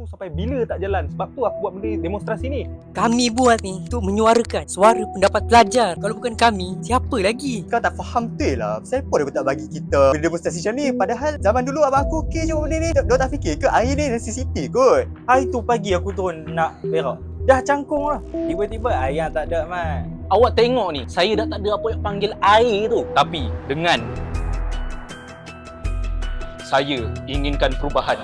tu sampai bila tak jalan. Sebab tu aku buat benda demonstrasi ni. Kami buat ni untuk menyuarakan suara pendapat pelajar. Kalau bukan kami, siapa lagi? Kau tak faham betul lah. Siapa dia tak bagi kita demonstrasi macam ni? Padahal zaman dulu abang aku okey je benda ni. Dia tak fikir ke air ni necessity kot. Hari tu pagi aku turun nak berak, dah cangkung lah. Tiba-tiba air yang tak ada, Man. Awak tengok ni, saya dah tak ada apa yang panggil air tu. Tapi dengan saya inginkan perubahan.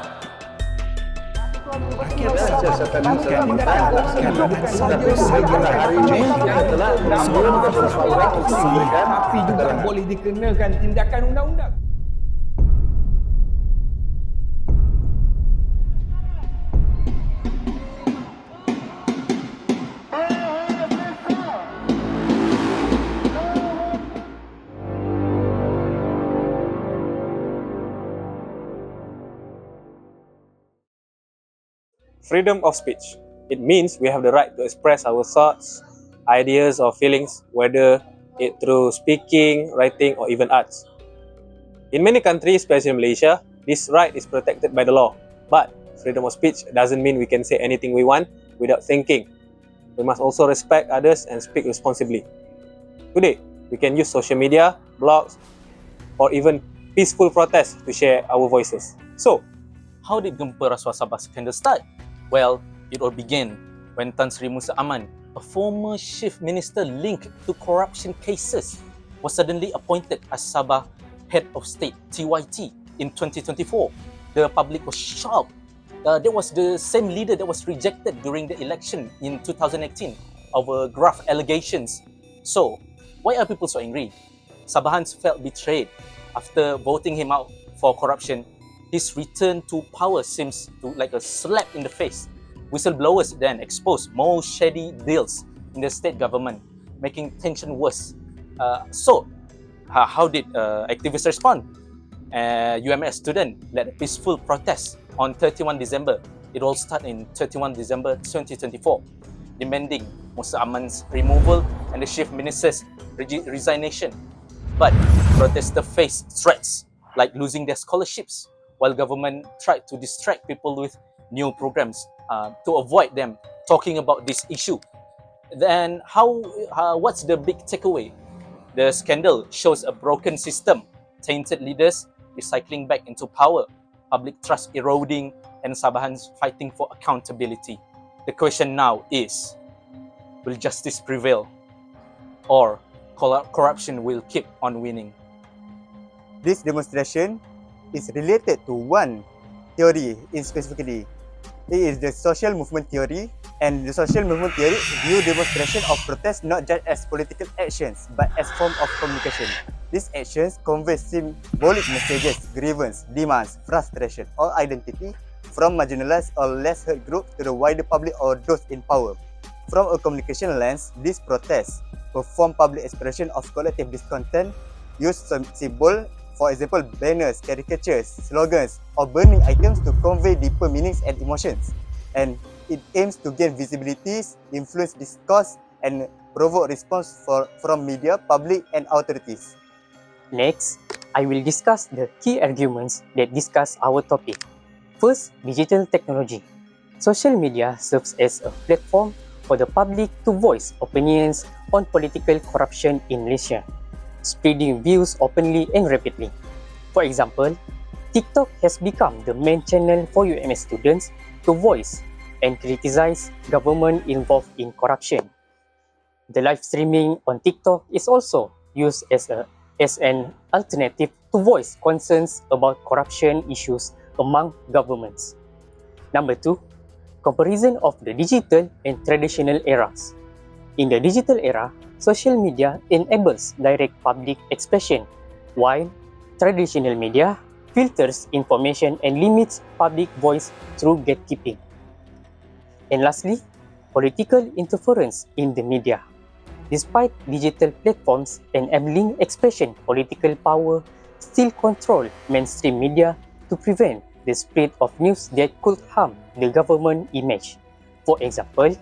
Tapi juga boleh dikenakan tindakan undang-undang. Freedom of speech. It means we have the right to express our thoughts, ideas or feelings, whether it through speaking, writing or even arts. In many countries, especially Malaysia, this right is protected by the law. But freedom of speech doesn't mean we can say anything we want without thinking. We must also respect others and speak responsibly. Today, we can use social media, blogs, or even peaceful protests to share our voices. So, how did Gempa Rasuah Sabah scandal start? Well, it all began when Tan Sri Muhammad, a former chief minister linked to corruption cases, was suddenly appointed as Sabah head of state (TYT) in 2024. The public was shocked. That was the same leader that was rejected during the election in 2018 over graft allegations. So, why are people so angry? Sabahans felt betrayed after voting him out for corruption. His return to power seems to like a slap in the face. Whistleblowers then exposed more shady deals in the state government, making tension worse. So, how did activists respond? UMS student led a peaceful protest on 31 December. It all started in 31 December 2024, demanding Muhammad's removal and the chief minister's resignation. But protesters faced threats like losing their scholarships, while government tried to distract people with new programs to avoid them talking about this issue. Then what's the big takeaway? The scandal shows a broken system, tainted leaders recycling back into power, public trust eroding, and Sabahans fighting for accountability. The question now is, will justice prevail or corruption will keep on winning? This demonstration is related to one theory specifically. It is the social movement theory, and the social movement theory view demonstration of protest not just as political actions but as form of communication. These actions convey symbolic messages, grievance, demands, frustration or identity from marginalized or less heard groups to the wider public or those in power. From a communication lens, these protests perform public expression of collective discontent, use some symbol, for example, banners, caricatures, slogans, or burning items to convey deeper meanings and emotions. And it aims to gain visibility, influence discourse, and provoke response from media, public, and authorities. Next, I will discuss the key arguments that discuss our topic. First, digital technology. Social media serves as a platform for the public to voice opinions on political corruption in Malaysia, spreading views openly and rapidly. For example, TikTok has become the main channel for UMS students to voice and criticize government involved in corruption. The live streaming on TikTok is also used as an alternative to voice concerns about corruption issues among governments. Number 2, comparison of the digital and traditional eras. In the digital era, social media enables direct public expression, while traditional media filters information and limits public voice through gatekeeping. And lastly, political interference in the media. Despite digital platforms enabling expression, political power still control mainstream media to prevent the spread of news that could harm the government image. For example,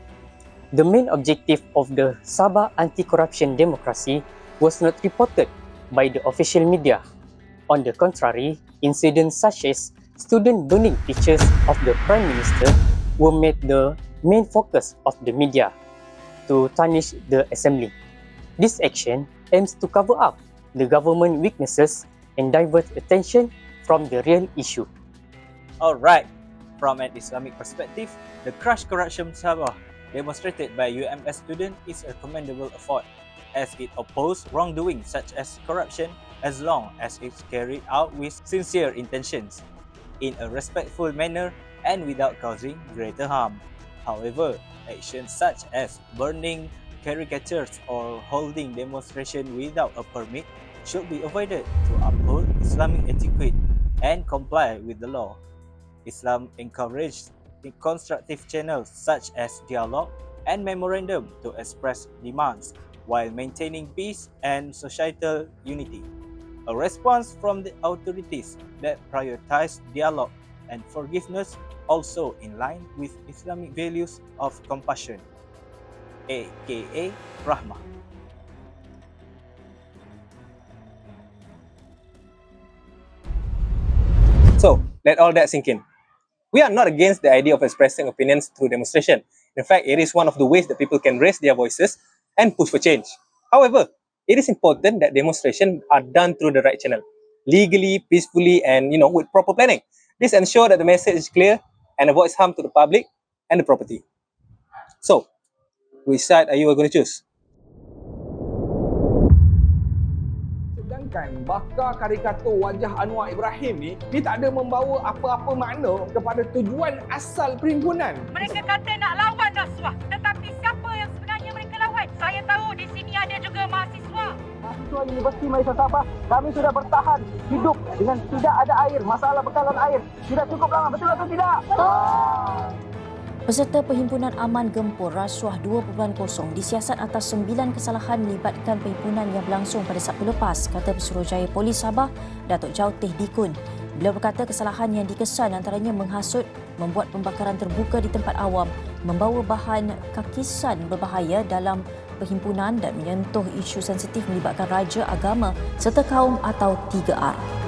the main objective of the Sabah anti-corruption democracy was not reported by the official media. On the contrary, incidents such as student burning pictures of the Prime Minister were made the main focus of the media to tarnish the assembly. This action aims to cover up the government weaknesses and divert attention from the real issue. Alright, from an Islamic perspective, the crush corruption Sabah demonstrated by UMS student is a commendable effort, as it opposes wrongdoing such as corruption as long as it's carried out with sincere intentions, in a respectful manner and without causing greater harm. However, actions such as burning caricatures or holding demonstration without a permit should be avoided to uphold Islamic etiquette and comply with the law. Islam encourages constructive channels such as dialogue and memorandum to express demands while maintaining peace and societal unity. A response from the authorities that prioritize dialogue and forgiveness also in line with Islamic values of compassion, aka Rahmah. So, let all that sink in. We are not against the idea of expressing opinions through demonstration. In fact, it is one of the ways that people can raise their voices and push for change. However, it is important that demonstrations are done through the right channel, legally, peacefully, and with proper planning. This ensures that the message is clear and avoids harm to the public and the property. So, which side are you going to choose? Sedangkan bakar karikatur wajah Anwar Ibrahim ni, dia tak ada membawa apa-apa makna kepada tujuan asal perhimpunan. Mereka kata nak lawan rasuah, tetapi siapa yang sebenarnya mereka lawan? Saya tahu di sini ada juga mahasiswa. Mahasiswa Universiti Malaysia Sabah, kami sudah bertahan hidup dengan tidak ada air, masalah bekalan air. Tidak cukup lama, betul atau tidak? Peserta Perhimpunan Aman Gempur Rasuah 2.0 disiasat atas 9 kesalahan melibatkan perhimpunan yang berlangsung pada Sabtu lepas, kata Pesuruhjaya Polis Sabah, Datuk Jautih Dikun. Beliau berkata kesalahan yang dikesan antaranya menghasut, membuat pembakaran terbuka di tempat awam, membawa bahan kakisan berbahaya dalam perhimpunan dan menyentuh isu sensitif melibatkan raja, agama serta kaum atau 3R.